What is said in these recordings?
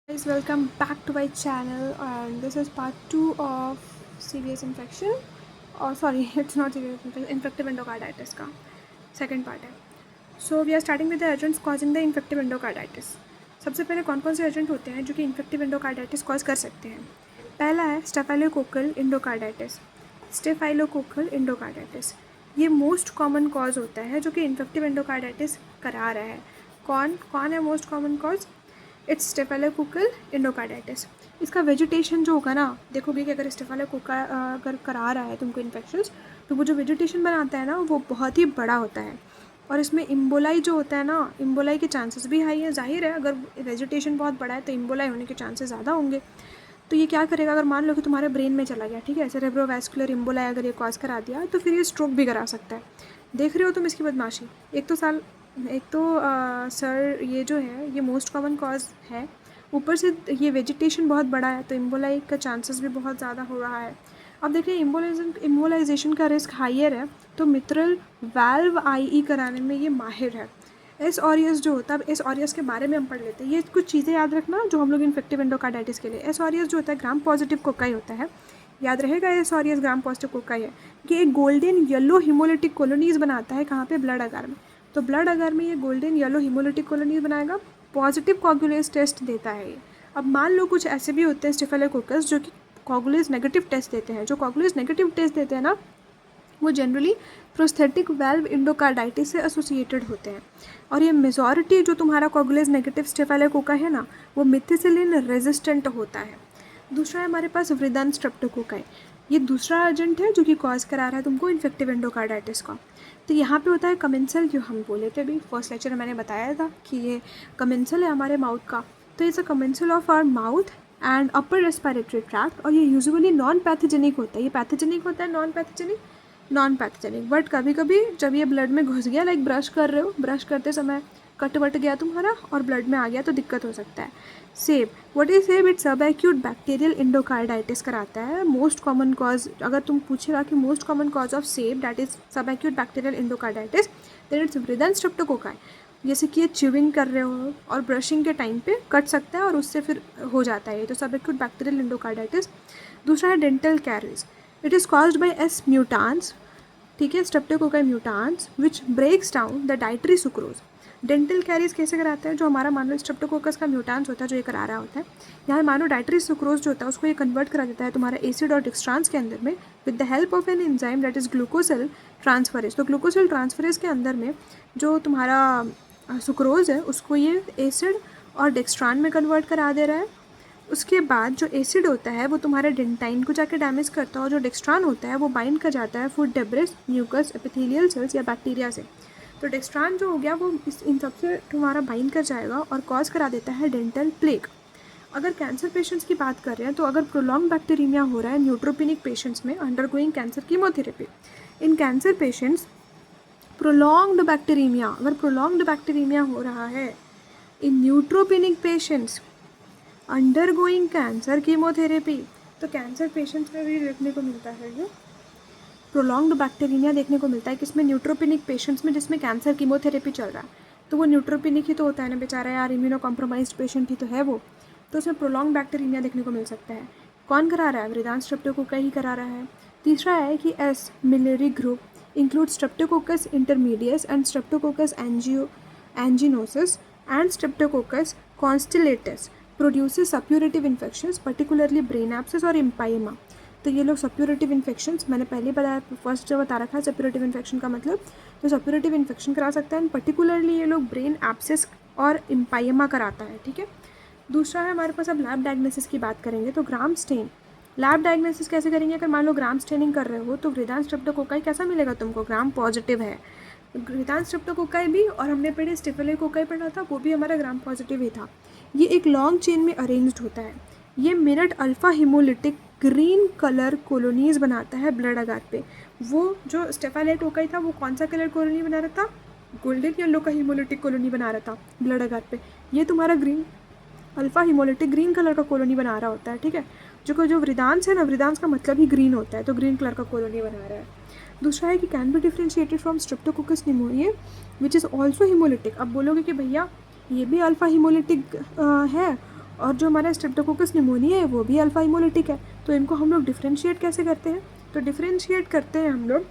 Guys, welcome back to my channel, and this is part 2 of CVS infection. Or sorry, it's not CVS infection, infective endocarditis का second part है. So we are starting with the agents causing the infective endocarditis. सबसे पहले कौन कौन से agent होते हैं जो कि इन्फेक्टिव एंडोकार्डाइटिस कॉज कर सकते हैं. पहला है स्टेफाइलोकोकल इंडोकार्डाइटिस. स्टेफाइलोकोकल इंडोकार्डाइटिस ये मोस्ट कॉमन कॉज होता है जो कि इन्फेक्टिव एंडोकार्डाइटिस करा रहा है. कौन कौन है most common cause? It's staphylococcal endocarditis. इसका वेजिटेशन जो होगा ना, देखोगे कि अगर स्टेफाइलोकोका अगर करा रहा है तुमको इन्फेक्शंस, तो वो जो वेजिटेशन बनाता है ना वो बहुत ही बड़ा होता है. और इसमें इम्बोलाई जो होता है ना, इम्बोलाई के चांसेस भी हाई है. जाहिर है अगर वेजिटेशन बहुत बड़ा है तो इम्बोलाई होने के चांसेस ज़्यादा होंगे. तो ये क्या करेगा, अगर मान लो कि तुम्हारे ब्रेन में चला गया, ठीक है, सेरेब्रोवैस्कुलर इम्बोलाई अगर ये कॉज करा दिया तो फिर ये स्ट्रोक भी करा सकता है. देख रहे हो तुम इसकी बदमाशी. एक तो सर ये जो है ये मोस्ट कॉमन कॉज है, ऊपर से ये वेजिटेशन बहुत बड़ा है तो इम्बोलाई का चांसेस भी बहुत ज़्यादा हो रहा है. अब देखिए इम्बोलाइजेशन का रिस्क हाइयर है तो मित्रल वाल्व आईई कराने में ये माहिर है. एस ऑरियस जो होता है, अब एस ऑरियस के बारे में हम पढ़ लेते हैं. ये कुछ चीज़ें याद रखना जो हम लोग इन्फेक्टिव एंडोकार्डाइटिस के लिए. एस ऑरियस जो होता है ग्राम पॉजिटिव कोकाई होता है. याद रहेगा S aureus gram positive cocci है कि एक गोल्डन येलो हिमोलिटिक कॉलोनीज बनाता है. कहाँ पे? ब्लड अगार में. तो ब्लड अगर में ये गोल्डन येलो हिमोलिटिक कॉलोनीज बनाएगा, पॉजिटिव कोगुलेज टेस्ट देता है ये. अब मान लो कुछ ऐसे भी होते हैं स्टेफिलोकोकस जो कि कोगुलेज नेगेटिव टेस्ट देते हैं. जो कोगुलेज नेगेटिव टेस्ट देते हैं ना, वो जनरली प्रोस्थेटिक वाल्व इंडोकार्डाइटिस से एसोसिएटेड होते हैं. और ये मेजॉरिटी जो तुम्हारा कोगुलेज नेगेटिव स्टेफिलोकोका है ना, वो मिथिसिलिन रेजिस्टेंट होता है. दूसरा है हमारे पास वृदन स्ट्रेप्टोकोकाई. ये दूसरा एजेंट है जो कि कॉज करा रहा है तुमको इन्फेक्टिव एंडोकार्डाइटिस का. तो यहाँ पे होता है कमेंसल, जो हम बोले थे अभी फर्स्ट लेक्चर में मैंने बताया था कि ये कमेंसल है हमारे माउथ का. तो it's a commensal of our mouth and upper respiratory tract. और ये यूजुअली नॉन पैथोजेनिक होता है. ये पैथोजेनिक होता है, नॉन पैथोजेनिक. बट कभी कभी जब ये ब्लड में घुस गया, लाइक ब्रश कर रहे हो, ब्रश करते समय कट वट गया तुम्हारा और ब्लड में आ गया तो दिक्कत हो सकता है. SABE, what is SABE? It's subacute bacterial endocarditis कराता है. मोस्ट कॉमन कॉज, अगर तुम पूछेगा कि most common cause of SABE that is subacute bacterial endocarditis, then it's viridans streptococci. जैसे कि ये च्यूइंग कर रहे हो और ब्रशिंग के टाइम पे कट सकता है और उससे फिर हो जाता है ये. तो सब एक्यूट बैक्टीरियल इंडोकार्डाइटिस. दूसरा है dental caries. It is caused by S mutans, ठीक है, streptococci mutans which breaks down the dietary sucrose. Dental caries कैसे कराता है? जो हमारा मान लो स्ट्रेप्टोकोकस का म्यूटान्स होता है जो ये करा रहा होता है, यहाँ मान लो डाइटरी सुक्रोज जो होता है उसको ये कन्वर्ट करा देता है तुम्हारा एसिड और डिक्सट्रांस के अंदर में with the help of an enzyme that is glucosyl transferase. तो ग्लूकोसिल ट्रांसफरेज के अंदर में जो तुम्हारा सुक्रोज है उसको ये एसिड और डिक्सट्रान में कन्वर्ट करा दे रहा है. उसके बाद जो एसिड होता है वो तुम्हारे डेंटाइन को जाके डैमेज करता है और जो डेक्सट्रान होता है वो बाइंड कर जाता है food debris, mucus, epithelial cells या बैक्टीरिया से. तो डेक्सट्रान जो हो गया वो इन सबसे तुम्हारा बाइंड कर जाएगा और कॉज करा देता है डेंटल प्लेग. अगर कैंसर पेशेंट्स की बात कर रहे हैं तो अगर प्रोलॉन्ग बैक्टीरिया हो रहा है न्यूट्रोपिनिक पेशेंट्स में अंडरगोइंग कैंसर कीमोथेरेपी, इन कैंसर पेशेंट्स प्रोलॉन्ग्ड बैक्टीरिया, अगर प्रोलॉन्ग्ड बैक्टीरिया हो रहा है इन न्यूट्रोपिनिक पेशेंट्स अंडरगोइंग कैंसर कीमोथेरेपी, तो कैंसर पेशेंट्स में भी देखने को मिलता है ये प्रोलॉन्ग्ड बैक्टीरिया देखने को मिलता है. किसमें? न्यूट्रोपिनिक पेशेंट्स में जिसमें कैंसर कीमोथेरेपी चल रहा है. तो वो न्यूट्रोपिनिक ही तो होता है ना बेचारा यार, इम्यूनो कॉम्प्रोमाइज्ड पेशेंट ही तो है वो. तो उसमें प्रोलॉन्ग बैक्टीरिया देखने को मिल सकता है. कौन करा रहा है? वृदान स्ट्रेप्टोकोकाई ही करा रहा है. तीसरा है कि S milleri group include streptococcus intermedius and streptococcus anginosus and streptococcus constellatus produces suppurative infections particularly brain abscess और इम्पाइमा. तो ये लोग सप्यूरेटिव इन्फेक्शंस, मैंने पहले बताया, फर्स्ट जब बता रखा है सप्यूरेटिव इन्फेक्शन का मतलब, तो सप्यूरेटिव इन्फेक्शन करा सकता है. पर्टिकुलरली ये लोग ब्रेन एब्सेस और इम्पाइमा कराता है. ठीक है. दूसरा है हमारे पास, अब लैब डायग्नोसिस की बात करेंगे तो ग्राम स्टेन. लैब डायग्नोसिस कैसे करेंगे? अगर मान लो ग्राम स्टेनिंग कर रहे हो तो वृदान स्ट्रेप्टोकोकाई कैसा मिलेगा तुमको? ग्राम पॉजिटिव है. वृदान स्ट्रेप्टोकोकाई भी, और हमने पढ़े स्टेफिलोकोकाई पढ़ा था, वो भी हमारा ग्राम पॉजिटिव ही था. ये एक लॉन्ग चेन में अरेंज्ड होता है. ये minute alpha haemolytic green colour colonies बनाता है ब्लड अगार पे. वो जो स्टेफिलोकोकाई था वो कौन सा कलर कॉलोनी बना रहा था? गोल्डन येलो का हिमोलिटिक कॉलोनी बना रहा था ब्लड अगार पे. ये तुम्हारा green alpha haemolytic green colour का कॉलोनी बना रहा होता है. ठीक है. जो वृदांस है ना, वृदांस का मतलब ही ग्रीन होता है, तो ग्रीन कलर का कॉलोनी बना रहा है. दूसरा है कि can be differentiated from Streptococcus pneumonia which is also haemolytic. अब बोलोगे कि भैया ये भी अल्फ़ा हिमोलिटिक है और जो हमारा स्ट्रेप्टोकोकस निमोनिया है वो भी अल्फा हिमोलिटिक है। तो इनको हम लोग डिफ्रेंशिएट कैसे करते हैं? तो डिफ्रेंशिएट करते हैं हम लोग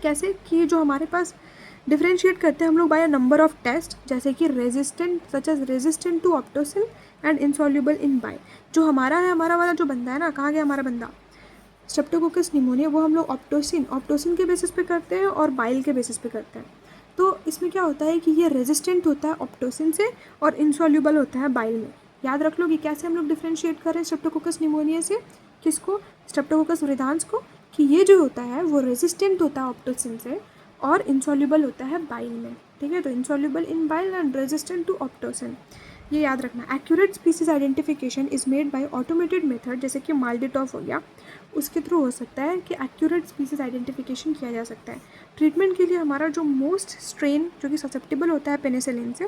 कैसे कि जो हमारे पास डिफ्रेंशिएट करते हैं हम लोग by a number of test, जैसे कि resistant such as resistant to optochin and insoluble in bile. जो हमारा है, हमारा वाला जो बंदा है ना, कहाँ गया हमारा बंदा स्ट्रेप्टोकोकस निमोनिया, वो हम लोग ऑप्टोसिन के बेसिस पे करते हैं और बाइल के बेसिस पे करते हैं। तो इसमें क्या होता है कि ये रेजिस्टेंट होता है ऑप्टोसिन से और इनसॉल्युबल होता है बाइल में। याद रख लो कि कैसे हम लोग डिफ्रेंशिएट कर रहे हैं स्ट्रेप्टोकोकस निमोनिया से, किसको? स्ट्रेप्टोकोकस वृद्धांस को, कि ये जो होता है वो रेजिस्टेंट होता है ऑप्टोसिन से और इनसॉल्युबल होता है बाइल में। ठीक है, तो insoluble in bile and resistant to optochin, ये याद रखना। Accurate species identification is made by automated method, जैसे कि माल्डिटॉफ हो गया, उसके थ्रू हो सकता है कि एक्यूरेट स्पीसीज आइडेंटिफिकेशन किया जा सकता है। ट्रीटमेंट के लिए हमारा जो मोस्ट स्ट्रेन जो कि ससेप्टेबल होता है पेनिसिलिन से,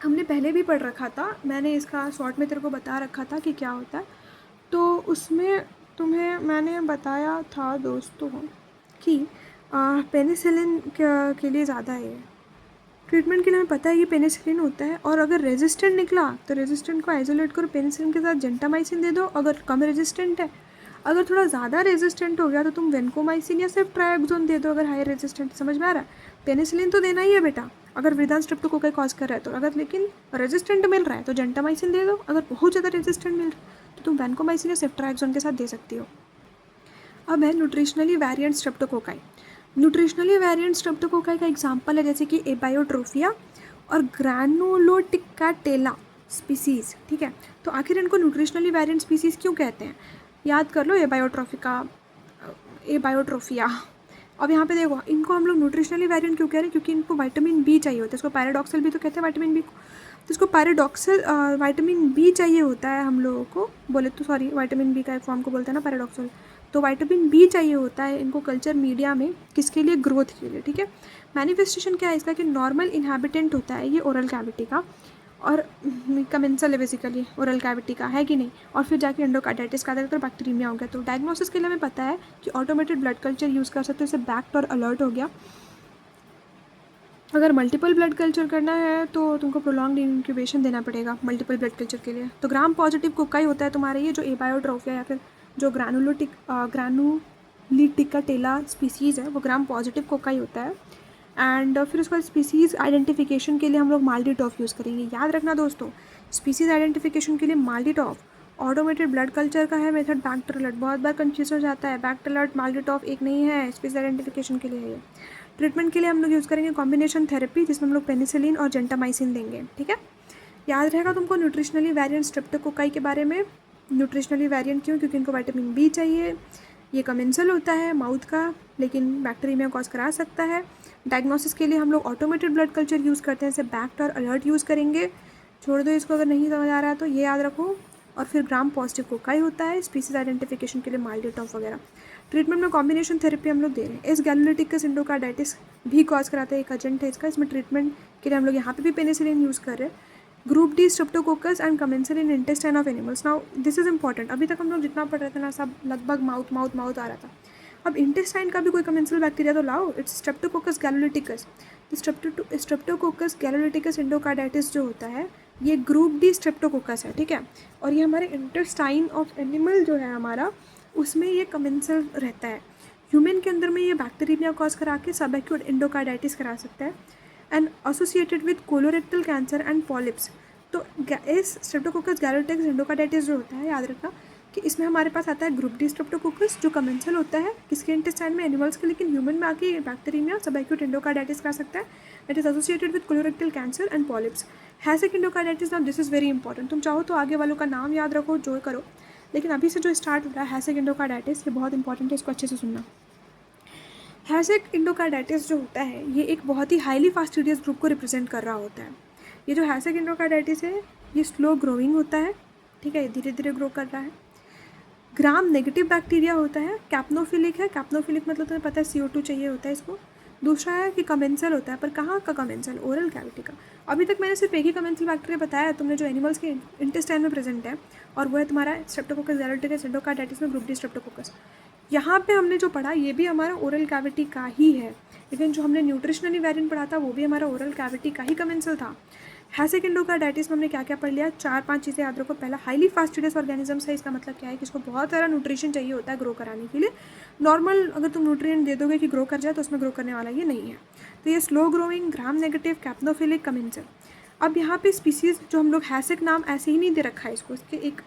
हमने पहले भी पढ़ रखा था, मैंने इसका शॉर्ट में तेरे को बता रखा था कि क्या होता है। तो उसमें तुम्हें मैंने बताया था दोस्तों कि पेनिसिलिन के लिए ज़्यादा है। ट्रीटमेंट के लिए हमें पता है कि पेनिसिलिन होता है, और अगर रेजिस्टेंट निकला तो रेजिस्टेंट को आइसोलेट करो, पेनिसिलिन के साथ जेंटामाइसिन दे दो। अगर कम रेजिस्टेंट है, अगर थोड़ा ज़्यादा रेजिस्टेंट हो गया तो तुम वेनकोमाइसिन या सिर्फ ट्रायोक्सोन दे दो। अगर हाई रेजिस्टेंट, समझ में आ रहा है? पेनिसिलिन तो देना ही है बेटा अगर वृद्धांत स्ट्रेप्टोकोकाई कॉज कर रहा है तो। अगर लेकिन रेजिस्टेंट मिल रहा है तो जेंटामाइसिन दे दो। अगर बहुत ज़्यादा रेजिस्टेंट मिल रहा है तो तुम वेनकोमाइसिन या सिर्फ ट्रायोक्सोन के साथ दे सकती हो। अब है nutritionally variant streptococci. Nutritionally variant streptococci का एग्जांपल है जैसे कि एबायोट्रोफिया और ग्रैनुलोटिकाटेला स्पीसीज़। ठीक है, तो आखिर इनको न्यूट्रिशनली वेरिएंट स्पीसीज़ क्यों कहते हैं? याद कर लो, एबायोट्रोफिया। अब यहाँ पे देखो, इनको हम लोग न्यूट्रिशनली वेरिएंट क्यों कह रहे हैं? क्योंकि इनको विटामिन बी चाहिए होता है। इसको पैराडॉक्सल भी तो कहते हैं विटामिन बी को। तो इसको पैराडॉक्सल विटामिन बी चाहिए होता है हम लोगों को, बोले तो सॉरी, विटामिन बी का एक फॉर्म को बोलते हैं ना पैराडॉक्सल। तो विटामिन बी चाहिए होता है इनको कल्चर मीडिया में, किसके लिए? ग्रोथ के लिए। ठीक है, मैनिफेस्टेशन क्या है इसका कि नॉर्मल इनहैबिटेंट होता है ये ओरल कैविटी का, और कमेंसल है बेसिकली ओरल कैविटी का, है कि नहीं? और फिर जाके एंडोकार्डाइटिस का अगर बैक्टीरिया हो गया तो डायग्नोसिस के लिए हमें पता है कि ऑटोमेटेड ब्लड कल्चर यूज़ कर सकते हो, इससे बैक्ट और अलर्ट हो गया। अगर मल्टीपल ब्लड कल्चर करना है तो तुमको प्रोलॉन्ग इंक्यूबेशन देना पड़ेगा मल्टीपल ब्लड कल्चर के लिए। तो ग्राम पॉजिटिव कोकाई होता है तुम्हारे ये जो एबायोट्रोफिया या फिर जो ग्रैनुलिटिकाटेला स्पीसीज़ है वो ग्राम पॉजिटिव कोकाई होता है। एंड फिर उसके बाद स्पीसीज़ आइडेंटिफिकेशन के लिए हम लोग माल्डिटॉफ यूज़ करेंगे। याद रखना दोस्तों, स्पीसीज़ आइडेंटिफिकेशन के लिए माल्डिटॉफ। ऑटोमेटेड ब्लड कल्चर का है मेथड बैक्ट अलर्ट, बहुत बार कंफ्यूज हो जाता है। बैक्ट अलर्ट माल्डिटॉफ एक नहीं है, स्पीसीज़ आइडेंटिफिकेशन के लिए है ये। ट्रीटमेंट के लिए हम लोग यूज़ करेंगे कॉम्बिनेशन थेरेपी, जिसमें हम लोग पेनिसिलिन और जेंटामाइसिन देंगे। ठीक है, याद रहेगा तुमको न्यूट्रिशनली वेरिएंट स्ट्रेप्टोकोकाई के बारे में। न्यूट्रिशनली वेरिएंट क्यों? क्योंकि इनको विटामिन बी चाहिए, ये कमेंसल होता है माउथ का, लेकिन बैक्टीरिया कॉज करा सकता है। डायग्नोसिस के लिए हम लोग ऑटोमेटेड ब्लड कल्चर यूज़ करते हैं, जैसे बैक्ट और अलर्ट यूज़ करेंगे। छोड़ दो इसको अगर नहीं समझ आ रहा है तो, ये याद रखो। और फिर ग्राम पॉजिटिव कोकाई होता है, स्पीसीज आइडेंटिफिकेशन के लिए माल्डिटॉफ वगैरह। ट्रीटमेंट में कॉम्बिनेशन थेरेपी हम लोग दे रहे हैं। इस गैलोलिटिकस एंडोकार्डाइटिस भी कॉज कराता है, एक एजेंट है इसका। इसमें ट्रीटमेंट के लिए हम लोग यहाँ पे भी पेनिसिलिन यूज़ कर रहे हैं। Group D Streptococcus and commensal in intestine of animals. Now this is important. अभी तक हम लोग जितना पढ़ रहे थे ना सब लगभग माउथ आ रहा था। अब इंटेस्टाइन का भी कोई कमेंसल बैक्टीरिया तो लाओ। It's streptococcus gallolyticus. Streptococcus gallolyticus endocarditis जो होता है ये ग्रुप डी स्ट्रेप्टोकोकस है। ठीक है, और ये हमारे इंटेस्टाइन ऑफ एनिमल जो है हमारा, उसमें ये कमेंसल रहता है। ह्यूमन के अंदर में ये बैक्टीरिया कॉज करा के सब एक्यूट एंडोकार्डाइटिस करा सकता है and associated with colorectal cancer and polyps. तो इस स्ट्रेप्टोकोकस गैलोलिटिकस एंडोकार्डाइटिस जो होता है, याद रखना कि इसमें हमारे पास आता है ग्रुप डी स्ट्रेप्टोकोकस जो कमेंसल होता है किसके? इंटेस्टाइन में, एनिमल्स के, लेकिन ह्यूमन में आके बैक्टीरिया सब एक्यूट एंडोकार्डाइटिस करा सकता है। It is associated with colorectal cancer and polyps. HACEK endocarditis, now this is very important. तुम चाहो तो आगे वालों का नाम याद रखो, जो करो, लेकिन अभी से जो स्टार्ट हो रहा है हैसेक एंडोकार्डाइटिस, ये बहुत इंपॉर्टेंट है, इसको अच्छे से सुनना। हैसेक एंडोकार्डाइटिस जो होता है ये एक बहुत ही हाईली फास्टिडियस ग्रुप को रिप्रेजेंट कर रहा होता है। ये जो हैसेक एंडोकार्डाइटिस है ये स्लो ग्रोइंग होता है। ठीक है, धीरे धीरे ग्रो कर रहा है। ग्राम नेगेटिव बैक्टीरिया होता है, कैप्नोफिलिक है। कैप्नोफिलिक मतलब तुम्हें पता है CO2 चाहिए होता है इसको। दूसरा है कि कमेंसल होता है, पर कहाँ का कमेंसल? ओरल कैविटी का। अभी तक मैंने सिर्फ एक ही कमेंसल बैक्टीरिया बताया है तुमने जो एनिमल्स के इंटेस्टाइन में प्रेजेंट है, और वो है तुम्हारा स्ट्रेप्टोकोकस गैलोलिटिकस एंडोकार्डाइटिस में ग्रुप डी स्ट्रेप्टोकोकस। यहाँ पे हमने जो पढ़ा ये भी हमारा ओरल कैविटी का ही है, लेकिन जो हमने न्यूट्रिशनली वेरिएंट पढ़ा था वो भी हमारा ओरल कैविटी का ही कमेंसल था। हैसिक एंडोकार्डाइटिस में हमने क्या क्या पढ़ लिया, 4-5 चीज़ें याद रखो। पहला, हाईली फास्टिडियस ऑर्गेनिजम्स है। इसका मतलब क्या है कि इसको बहुत सारा न्यूट्रिशन चाहिए होता है ग्रो कराने के लिए। नॉर्मल अगर तुम न्यूट्रिएंट दे दोगे कि ग्रो कर जाए तो उसमें ग्रो करने वाला ये नहीं है। तो ये slow growing, gram negative, capnophilic, commensal. अब यहाँ पे स्पीसीज़ जो हम लोग हैसिक नाम ऐसे ही नहीं दे रखा है इसको,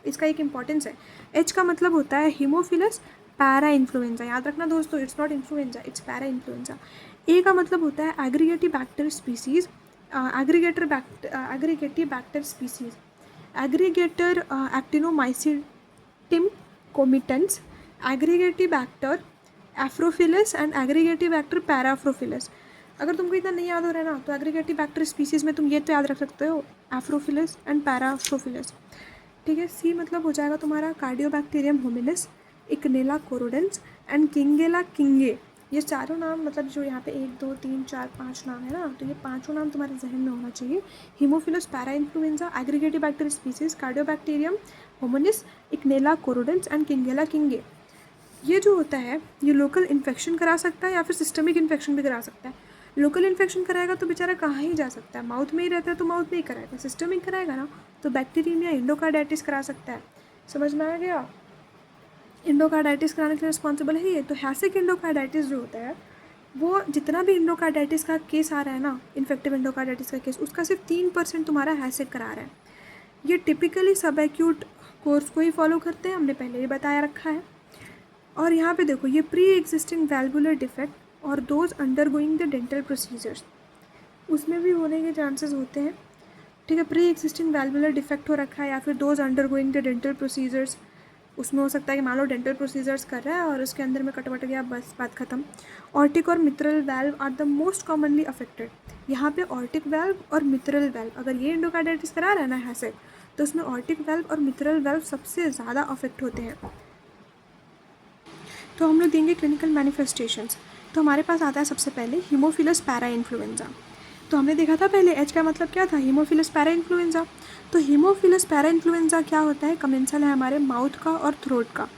इसका एक इंपॉर्टेंस है। एच का मतलब होता है हीमोफिलस पैरा इन्फ्लुएंजा, याद रखना दोस्तों, it's not influenza, it's parainfluenza. A का मतलब होता है Aggregatibacter species, Aggregatibacter species, Aggregatibacter actinomycetemcomitans, Aggregatibacter aphrophilus and Aggregatibacter paraphrophilus. अगर तुमको इतना नहीं याद हो रहा है ना, तो एग्रीगेटिव बैक्टर स्पीसीज में तुम ये तो याद रख सकते हो, एफ्रोफिलस एंड पैराफ्रोफिलस। ठीक है। सी मतलब हो जाएगा तुम्हारा कार्डियोबैक्टीरियम hominis, Eikenella corrodens and Kingella kingae. ये चारों नाम मतलब जो यहाँ पे 1 2 3 4 5 नाम है ना, तो ये पांचों नाम तुम्हारे जहन में होना चाहिए। Haemophilus parainfluenzae, Aggregatibacter species, Cardiobacterium hominis, Eikenella corrodens and Kingella kingae. ये जो होता है ये लोकल इन्फेक्शन करा सकता है या फिर सिस्टमिक इन्फेक्शन भी करा सकता है। लोकल इन्फेक्शन कराएगा तो बेचारा कहाँ ही जा सकता है, माउथ में ही रहता है तो माउथ में ही कराएगा। सिस्टमिक कराएगा ना तो बैक्टीरियम एंडोकार्डाइटिस करा सकता है। समझ में आ गया? एंडोकार्डाइटिस कराने के लिए रिस्पॉन्सिबल है ये। तो हैसिक एंडोकार्डाइटिस जो होता है वो जितना भी एंडोकार्डाइटिस का केस आ रहा है ना, इन्फेक्टिव एंडोकार्डाइटिस का केस, उसका सिर्फ 3% तुम्हारा हैसिक करा रहा है। ये टिपिकली सब एक्यूट कोर्स को ही फॉलो करते हैं, हमने पहले ही बताया रखा है। और यहाँ पे देखो ये प्री एग्जिस्टिंग वैल्वुलर डिफेक्ट और those undergoing the dental procedures, उसमें भी होने के चांसेस होते हैं। ठीक है। प्री एग्जिस्टिंग वैल्वुलर डिफेक्ट हो रखा है या फिर those undergoing the dental procedures, उसमें हो सकता है कि मान लो डेंटल प्रोसीजर्स कर रहा है और उसके अंदर में कट गया, बस बात खत्म। ऑर्टिक और mitral valve are the most commonly affected. यहाँ पे ऑर्टिक वैल्व और मित्रल वैल्व, अगर ये एंडोकार्डाइटिस करा रहा है ना हैसिक, तो उसमें ऑर्टिक वैल्व और मित्रल वैल्व सबसे ज़्यादा अफेक्ट होते हैं। तो हम लोग देंगे क्लिनिकल मैनिफेस्टेशंस। तो हमारे पास आता है सबसे पहले हीमोफिलस पैरा इन्फ्लुएंजा। तो हमने देखा था पहले एच का मतलब क्या था, हीमोफिलस पैरा इन्फ्लुएंजा। तो हीमोफिलस पैरा इन्फ्लुएंजा क्या होता है, कमेंसल है हमारे माउथ का और थ्रोट का।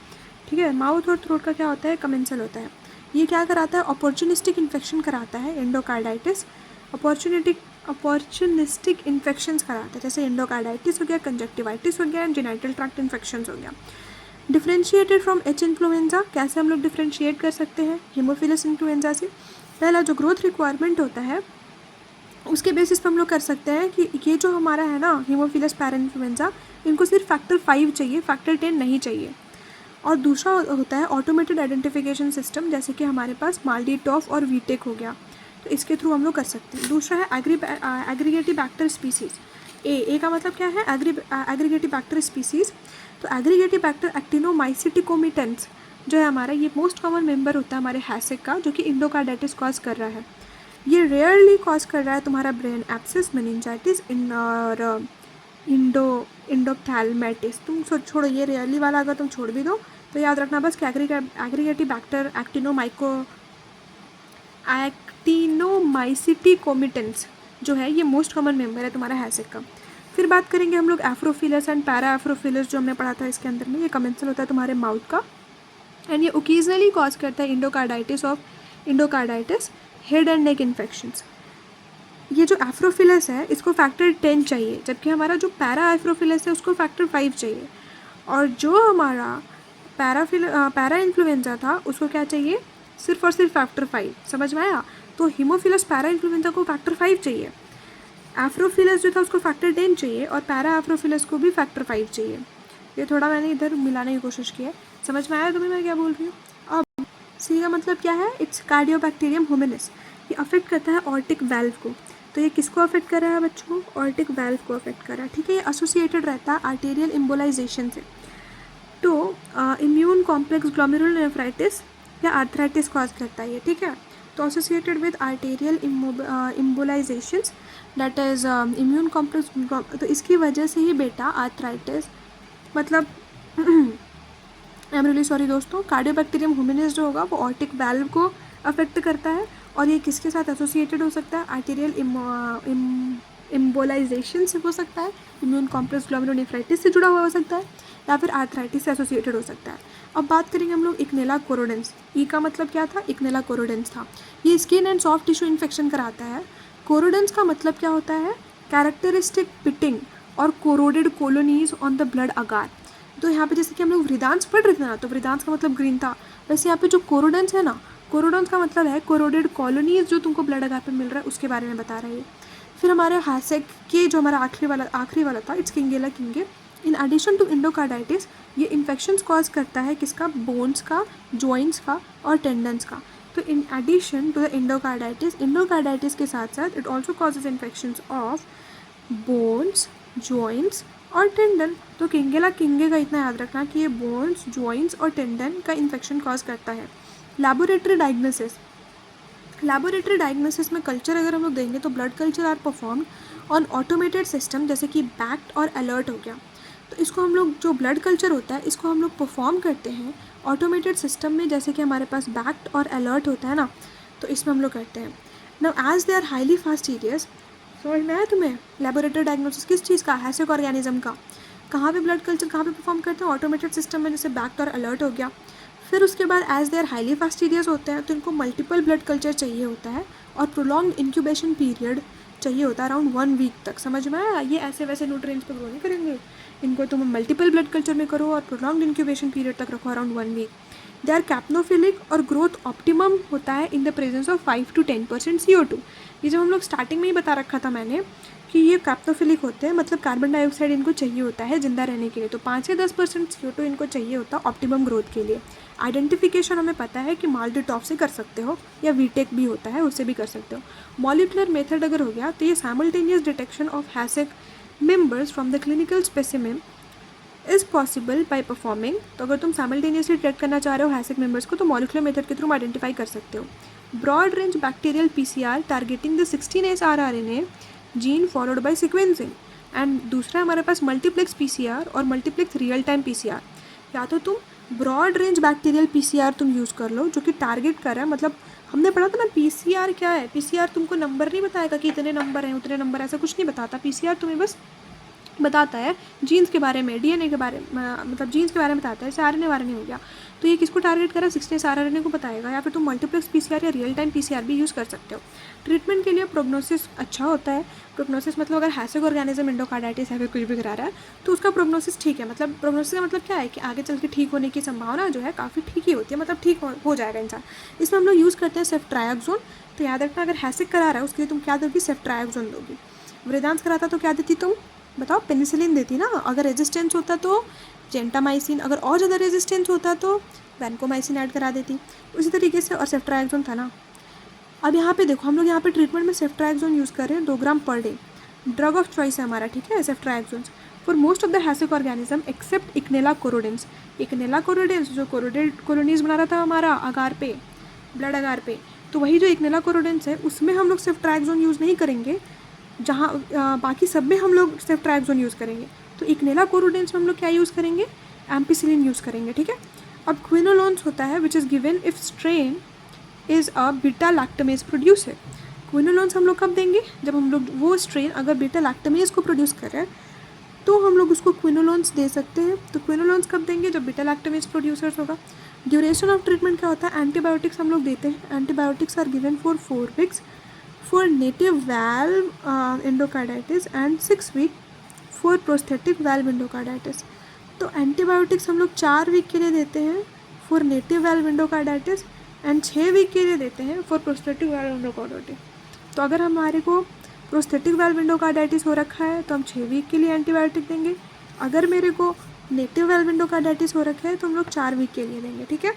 ठीक है। माउथ और थ्रोट का क्या होता है, कमेंसल होता है। ये क्या कराता है, अपॉर्चुनिस्टिक इन्फेक्शन कराता है, एंडोकार्डाइटिस अपॉर्चुनिस्टिक इन्फेक्शंस कराता है, जैसे एंडोकार्डाइटिस हो गया, कंजक्टिवाइटिस हो गया एंड जेनिटल ट्रैक्ट इन्फेक्शंस हो गया। डिफ्रेंशिएटेड फ्रॉम एच इन्फ्लुएंजा, कैसे हम लोग डिफ्रेंशिएट कर सकते हैं हीमोफिलस इन्फ्लुएंजा से? पहला जो ग्रोथ रिक्वायरमेंट होता है उसके बेसिस पर हम लोग कर सकते हैं कि ये जो हमारा है ना हीमोफिलस पैरा इन्फ्लुएंजा, इनको सिर्फ फैक्टर 5 चाहिए, फैक्टर 10 नहीं चाहिए। और दूसरा होता है ऑटोमेटेड आइडेंटिफिकेशन सिस्टम, जैसे कि हमारे पास माल्डीटॉफ और वीटेक हो गया, तो इसके थ्रू हम लोग कर सकते हैं। दूसरा है एग्रीगेटिव बैक्टर स्पीसीज। ए का मतलब क्या है, एग्रीगेटिव बैक्टर स्पीसीज। तो एग्रीगेटिव बैक्टर एक्टिनोमाइसिटिकोमिटेंस जो है हमारा, ये मोस्ट कॉमन मेंबर होता है हमारे हैसिक का, जो कि एंडोकार्डाइटिस कॉज कर रहा है। ये रेयरली कॉज कर रहा है तुम्हारा ब्रेन एब्सेस, मेनिंजाइटिस और इंडोप्थैल्माइटिस। तुम छोड़ो ये रेयरली वाला, अगर तुम छोड़ भी दो तो याद रखना बस कि एग्रीगेटिव बैक्टर एक्टिनोमाइसिटिकोमिटेंस जो है ये मोस्ट कॉमन मेंबर है तुम्हारा हैसिक का। फिर बात करेंगे हम लोग एफ्रोफिलस एंड पैरा एफ्रोफिलस, जो हमने पढ़ा था इसके अंदर में। ये कमेंसल होता है तुम्हारे माउथ का एंड ये ओकेजनली कॉज करता है endocarditis, head and neck infections. ये जो एफ्रोफिलस है इसको फैक्टर 10 चाहिए, जबकि हमारा जो पैरा एफ्रोफिलस है उसको फैक्टर 5 चाहिए। और जो हमारा पैरा इन्फ्लुएंजा था उसको क्या चाहिए, सिर्फ और सिर्फ फैक्टर 5। समझ में आया? तो हीमोफिलस पैरा इन्फ्लुएंजा को फैक्टर 5 चाहिए, एफ्रोफिलस जो था उसको फैक्टर 10 चाहिए और पैरा एफ्रोफिलस को भी फैक्टर 5 चाहिए। ये थोड़ा मैंने इधर मिलाने की कोशिश की है। समझ में आया तुम्हें मैं क्या बोल रही हूँ? अब सी का मतलब क्या है, इट्स कार्डियोबैक्टीरियम होमिनिस। ये अफेक्ट करता है ऑर्टिक वैल्व को। तो ये किसको अफेक्ट कर रहा है बच्चों, ऑर्टिक वैल्व को अफेक्ट कर रहा है। ठीक है। ये एसोसिएटेड रहता है आर्टेरियल इम्बोलाइजेशन से। तो इम्यून कॉम्प्लेक्स ग्लोमेरुलोनेफ्राइटिस या आर्थराइटिस कॉज करता है ये। ठीक है। तो associated with arterial embolizations, that is immune complex. तो इसकी वजह से ही बेटा आर्थराइटिस मतलब आई एम रियली सॉरी दोस्तों, कार्डियोबैक्टीरियम होमिनिस जो होगा वो ऑर्टिक वैल्व को अफेक्ट करता है। और ये किसके साथ एसोसिएटेड हो सकता है, आर्टेरियल इम्बोलाइजेशन से हो सकता है, इम्यून कॉम्प्लेक्स ग्लोमेरुलोनेफ्राइटिस से जुड़ा हुआ हो सकता है, या फिर आर्थराइटिस से एसोसिएटेड हो सकता है। अब बात करेंगे हम लोग इक्नेला कोरोडेंस। ई का मतलब क्या था, इक्नेला कोरोडेंस था। ये skin and soft tissue infection कराता है। कोरोडेंस का मतलब क्या होता है, कैरेक्टरिस्टिक पिटिंग और corroded colonies on the blood agar. तो यहाँ पे जैसे कि हम लोग वृदांश पढ़ रहे थे ना, तो वृदांश का मतलब ग्रीन था, वैसे यहाँ पे जो कोरोडेंस है ना, कोरोडेंस का मतलब है कोरोडेड कॉलोनीज जो तुमको ब्लड अगार पे मिल रहा है उसके बारे में बता रहा है। फिर हमारे हासेक के जो हमारा आखिरी वाला था, it's Kingella kingae. In addition to endocarditis ये इन्फेक्शंस कॉज करता है किसका, बोन्स का, जॉइंट्स का और टेंडन्स का। तो in addition to the endocarditis के साथ साथ it also causes infections of bones, joints और टेंडन। तो किंगेला किंगे का इतना याद रखना कि ये बोन्स, जॉइंट्स और टेंडन का इन्फेक्शन कॉज करता है। लैबोरेटरी डायग्नोसिस में कल्चर अगर हम लोग देंगे तो blood culture are perform on automated system, जैसे कि बैक्ट और अलर्ट हो गया। तो इसको हम लोग जो ब्लड कल्चर होता है इसको हम लोग परफॉर्म करते हैं ऑटोमेटेड सिस्टम में, जैसे कि हमारे पास बैक्ट और अलर्ट होता है ना, तो इसमें हम लोग करते हैं। Now as they are highly fastidious, समझ में आया तुम्हें? लेबोरेटरी डायग्नोसिस किस चीज़ का, हैसिक ऑर्गेनिज्म का। कहाँ पे ब्लड कल्चर कहाँ पे परफॉर्म करते हैं, ऑटोमेटेड सिस्टम में, जैसे बैक्ट और अलर्ट हो गया। फिर उसके बाद as they are highly fastidious होते हैं तो इनको मल्टीपल ब्लड कल्चर चाहिए होता है और प्रोलॉन्ग इंक्यूबेशन पीरियड चाहिए होता है अराउंड 1 वीक तक। समझ में आया? ये ऐसे वैसे न्यूट्रिएंट्स पे ग्रो नहीं करेंगे, इनको तुम मल्टीपल ब्लड कल्चर में करो और प्रोलॉन्ग इंक्यूबेशन पीरियड तक रखो अराउंड 1 वीक। दे आर कैप्नोफिलिक और ग्रोथ ऑप्टिमम होता है in the presence of 5 to 10% CO2। ये जो हम लोग स्टार्टिंग में ही बता रखा था मैंने कि ये कैप्नोफिलिक होते हैं, मतलब कार्बन डाइऑक्साइड इनको चाहिए होता है जिंदा रहने के लिए, तो 5 से 10% CO2 इनको चाहिए होता है ऑप्टिमम ग्रोथ के लिए। आइडेंटिफिकेशन हमें पता है कि माल्टीटॉप से कर सकते हो या वीटेक भी होता है, उससे भी कर सकते हो। मॉलिक्यूलर मेथड अगर हो गया तो ये simultaneous detection of HACEK members from the clinical specimen is possible by performing. तो अगर तुम साइमल्टेनियसली डिटेक्ट करना चाह रहे हो हैसिक मेंबर्स को तो मॉलिक्यूलर मेथड के थ्रू आइडेंटिफाई कर सकते हो। Broad range bacterial PCR targeting the 16S rRNA gene followed by sequencing. And दूसरा हमारे पास मल्टीप्लेक्स PCR और मल्टीप्लेक्स रियल टाइम PCR। या तो तुम ब्रॉड रेंज बैक्टीरियल PCR तुम यूज़ कर लो जो कि टारगेट कर रहा है, मतलब हमने पढ़ा था ना PCR क्या है। PCR तुमको नंबर नहीं बताएगा कि इतने नंबर हैं उतने नंबर, ऐसा कुछ नहीं बताता। PCR तुम्हें बस बताता है जीन्स के बारे में, DNA के बारे में, मतलब जीन्स के बारे में बताता है। जैसे RNA वारने हो गया तो ये किसको टारगेट करा, 16S rRNA को बताएगा। या फिर तुम मल्टीप्लेक्स PCR या रियल टाइम PCR भी यूज़ कर सकते हो। ट्रीटमेंट के लिए प्रोग्नोसिस अच्छा होता है। प्रोग्नोसिस मतलब अगर हैसिक ऑर्गेनिज्म इंडोकार्डाइटिस है फिर कुछ भी करा रहा है तो उसका प्रोग्नोसिस ठीक है। मतलब प्रोग्नोसिस का मतलब क्या है कि आगे चल के ठीक होने की संभावना जो है काफ़ी ठीक ही होती है, मतलब ठीक हो जाएगा इंसान। इसमें हम लोग यूज़ करते हैं सेफ्ट्रायक्सोन। तो याद रखना अगर हैसिक करा रहा है उसके लिए तुम क्या दोगी, सेफ्ट्रायक्सोन दोगी। वृदांश कराता तो क्या देती तुम बताओ, पेनिसिलिन देती ना। अगर रेजिस्टेंस होता तो जेंटामाइसिन, अगर और ज़्यादा रेजिस्टेंस होता तो वैनकोमाइसिन ऐड करा देती। उसी तरीके से और सेफ्ट्रायक्सोन था ना। अब यहाँ पे देखो हम लोग यहाँ पे ट्रीटमेंट में सेफ्ट्रायक्सोन यूज़ कर रहे हैं 2 ग्राम per day. Drug of choice है हमारा, ठीक है, ceftriaxone for most of the HACEK organism except Eikenella corrodens. Eikenella corrodens जो कोरोडेड कॉलोनीज बना रहा था हमारा अगार पे, ब्लड अगार पे, तो वही जो इक्नेला कोरोडेंस है उसमें हम लोग सेफ्ट्रायक्सोन यूज़ नहीं करेंगे, जहाँ बाकी सब में हम लोग सेफ्ट्रायक्सोन यूज़ करेंगे। तो इक्नेला कोरोडेंस में हम लोग क्या यूज़ करेंगे, एम्पिसिलिन यूज़ करेंगे, ठीक है। अब क्विनोलोन्स होता है which is given if strain is a beta lactamase producer. Quinolones हम लोग कब देंगे, जब हम लोग वो स्ट्रेन अगर बीटा लैक्टमेज को प्रोड्यूस कर रहे हैं तो हम लोग उसको क्विनोलोन्स दे सकते हैं। तो क्विनोलोन्स कब देंगे, जब बीटा लैक्टमेज प्रोड्यूसर्स होगा। ड्यूरेशन ऑफ ट्रीटमेंट क्या होता है, एंटीबायोटिक्स हम लोग देते हैं। Antibiotics are given for 4 weeks for native valve endocarditis and 6 week for prosthetic valve endocarditis। तो एंटीबायोटिक्स हम लोग 4 वीक के लिए देते हैं for native valve endocarditis and 6 week के लिए देते हैं फॉर प्रोस्थेटिक वाल्व एंडोकार्डाइटिस। तो अगर हमारे को प्रोस्थेटिक वाल्व एंडोकार्डाइटिस हो रखा है तो हम 6 वीक के लिए एंटीबायोटिक देंगे। अगर मेरे को नेटिव वाल्व एंडोकार्डाइटिस हो रखा है तो हम लोग 4 वीक के लिए देंगे, ठीक है।